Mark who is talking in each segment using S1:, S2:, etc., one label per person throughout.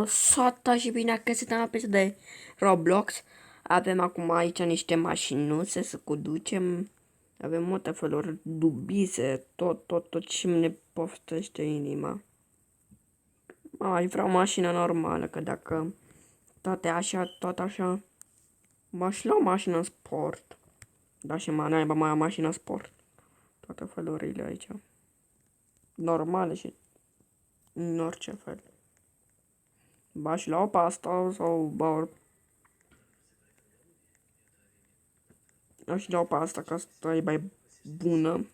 S1: Sota și bine că suntem la peste de Roblox. Avem acum aici niște mașinuțe să conducem. Avem multe feluri dubise, tot ce ne poftește inima. Mai vreau mașină normală, că dacă tot așa, m-aș lua mașină sport. Da, și mai naiba mai am mașină sport. Toate felurile aici. Normale și în orice fel. Ba-și lua pe asta sau aș lua pe asta, că asta e mai bună.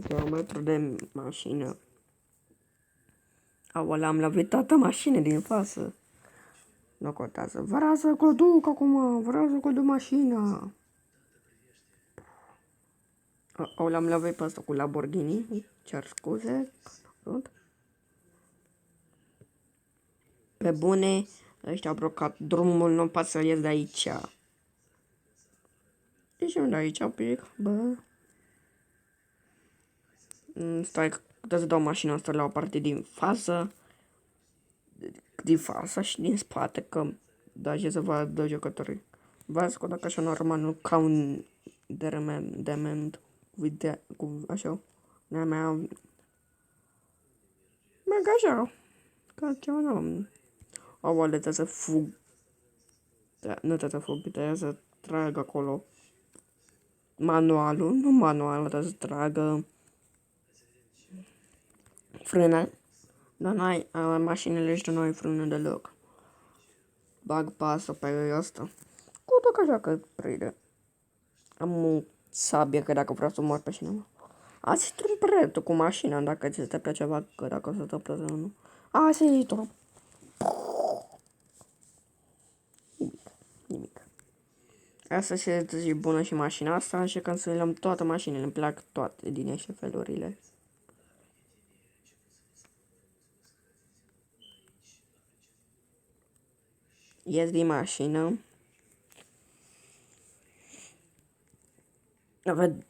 S1: Kilometru de mașină. Aolea, am lovit toată mașina din față. Nu contează. Vreau să conduc acum, vreau să conduc mașina. Aolea, am lovit pe asta cu Lamborghini. Cer scuze. Pe bune, ăștia au blocat drumul, nu pot să ies de aici. Ieșim de aici un pic, bă. Stai, să dau mașina asta la o parte din față. Din față și din spate, că da, ce să vadă jucătorii. Vezi că dacă așa normal, nu ca un dement cu așa, ne mea, merg așa, ca ceva, nu, o voală să fug, da, nu trebuie să fug, trebuie să trag acolo manualul, nu manualul, trebuie să tragă frână, dar n-ai, mașinile ăștia nu ai frână deloc. Bag pasă pe asta. Cu tot așa că prinde. Am o sabie că dacă vreau să mor pe cineva. Azi e un preț cu mașina, dacă ți se place ceva, că dacă o să te plătă sau nu. Azi e tot. Nimic. Asta și bună și mașina asta, și când să le luăm toate mașinile, îmi plac toate din așa felurile. Ies din mașină. Văd.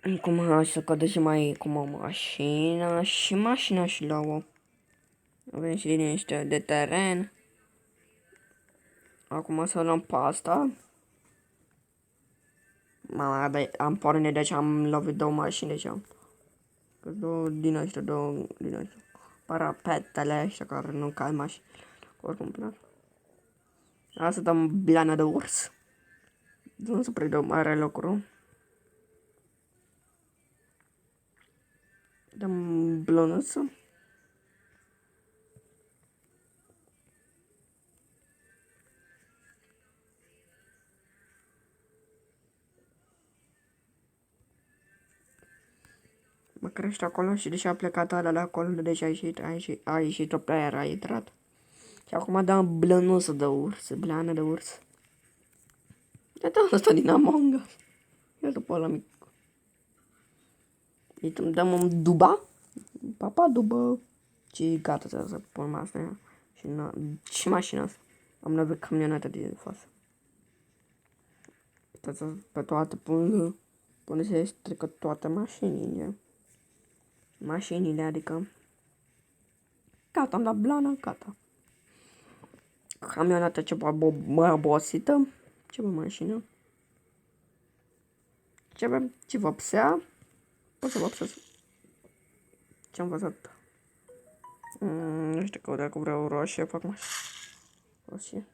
S1: Acum hai să cădă și mai cum o mașină și mașina și luau. Avem și din ăștia de teren. Acum să luăm pe asta. Mama, am pornit, deci am lovit două mașini deja. Că două din ăștia, parapetele ăștia care nu cad mașini. Oricum plan. Asta dăm blană de urs. Nu se prinde mare lucru. Dăm blănuță. Mă crește acolo și deși a plecat ala de acolo, deci a ieșit o player, a intrat. Și acum dăm blănuță de urs, blană de urs. E tot asta din Among Us. Ia după ăla mic. Îi dăm un duba. Papa dubă. Și gata, să pun asta. Și mașina asta. Am lovit camioneta din față. Pe toate până se strică toate mașinile. Mașinile, adică. Gata, am dat blană, gata. Camioneta ceva obosită. Ce mașină. Ce vopsea. Pot să vopsesc. Ce-am văzut? Nu știu că dacă vreau roșie, fac mai roșie.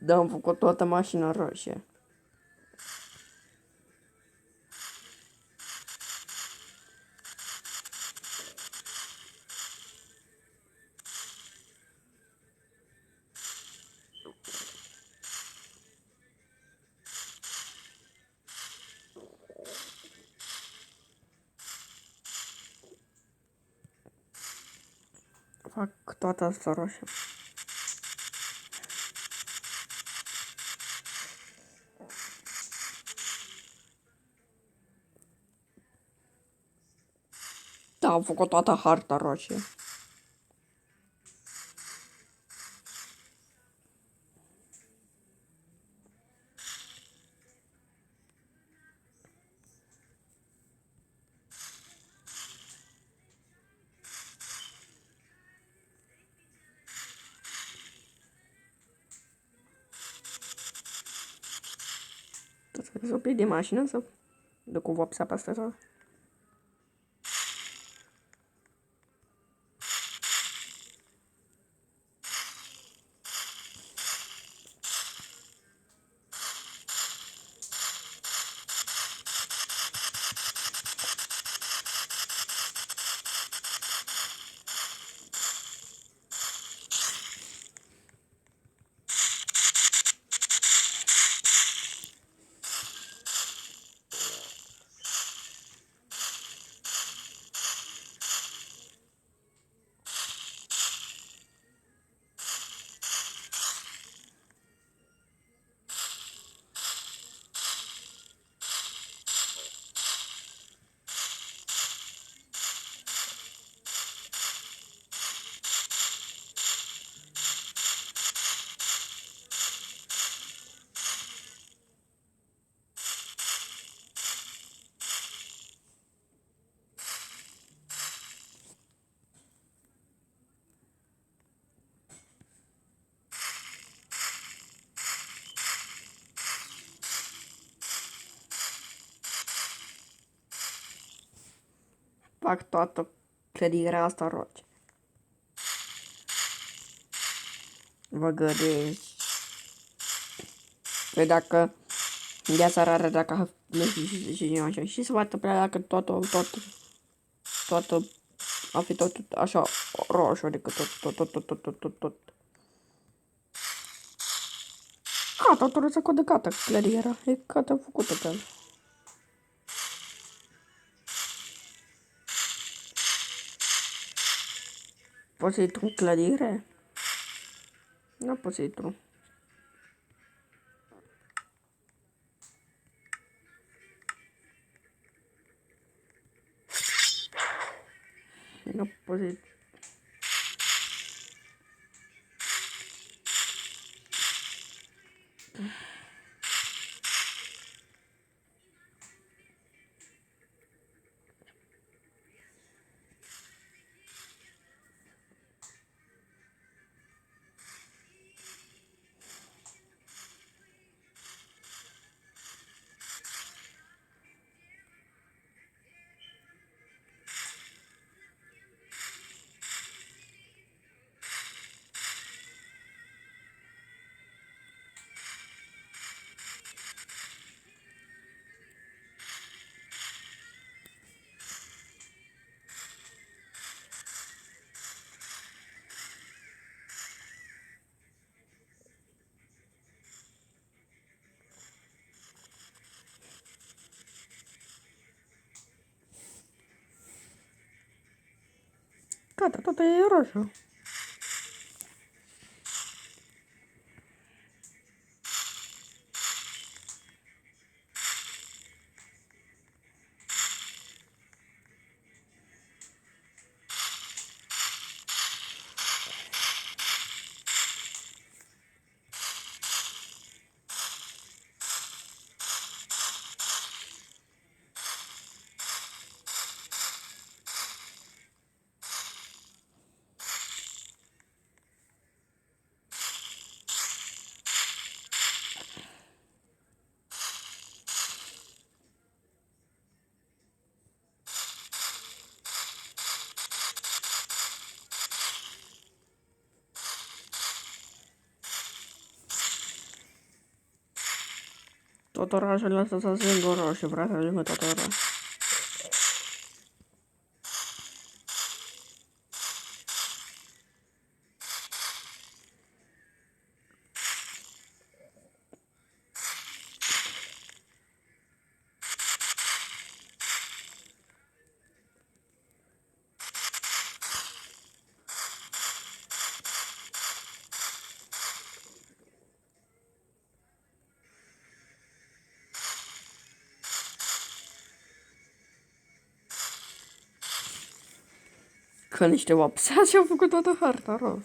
S1: Da, am făcut toată mașina roșie. Fac toată asta roșie. Da, am făcut toată harta roșie. Trebuie să opri de mașină să duc cu vopsa pe asta sau... Fac toată clădirea asta roșie. Vă gădesc. Păi dacă viața rară, dacă și se va întâmpla dacă toată a fi tot așa roșu, adică tot. Gata, trebuie să codă gata clădirea. E gata făcută pe el. Poți să intru în clădire? Nu pot să intru. Nu pot să intru. Gata, totul e roșu. Tot orașul ăsta s-a singur roșu, vreau să ajungă tot orașul. Că niște obseați au făcut toată harta roz.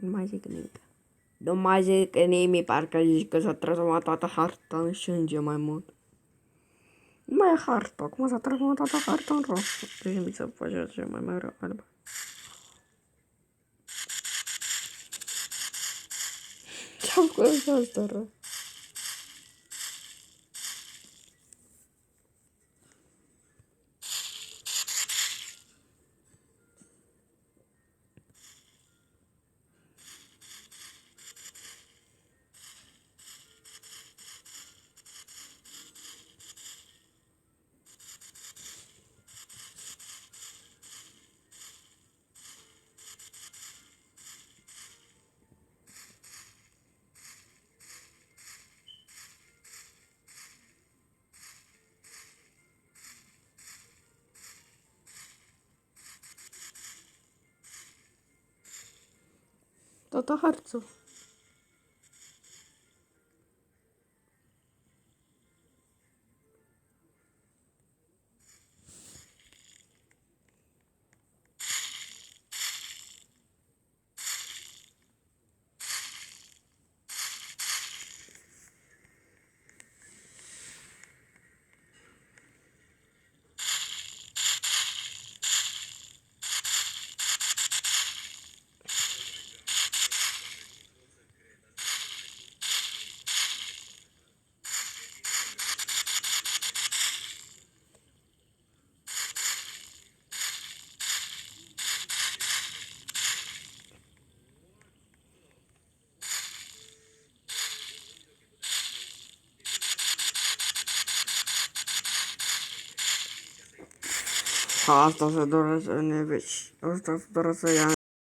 S1: Nu mai zic nimic. Nu mai zic nimic, parcă zici că s-a transformat toată harta în sânge mai mult. Nu mai e harta, acum s-a transformat toată harta în roșu. Deci mi se face cea mai mare albă. Ce-am făcut asta rău? Toată harța. Asta se dorește să ne vezi. Asta se dorește să ia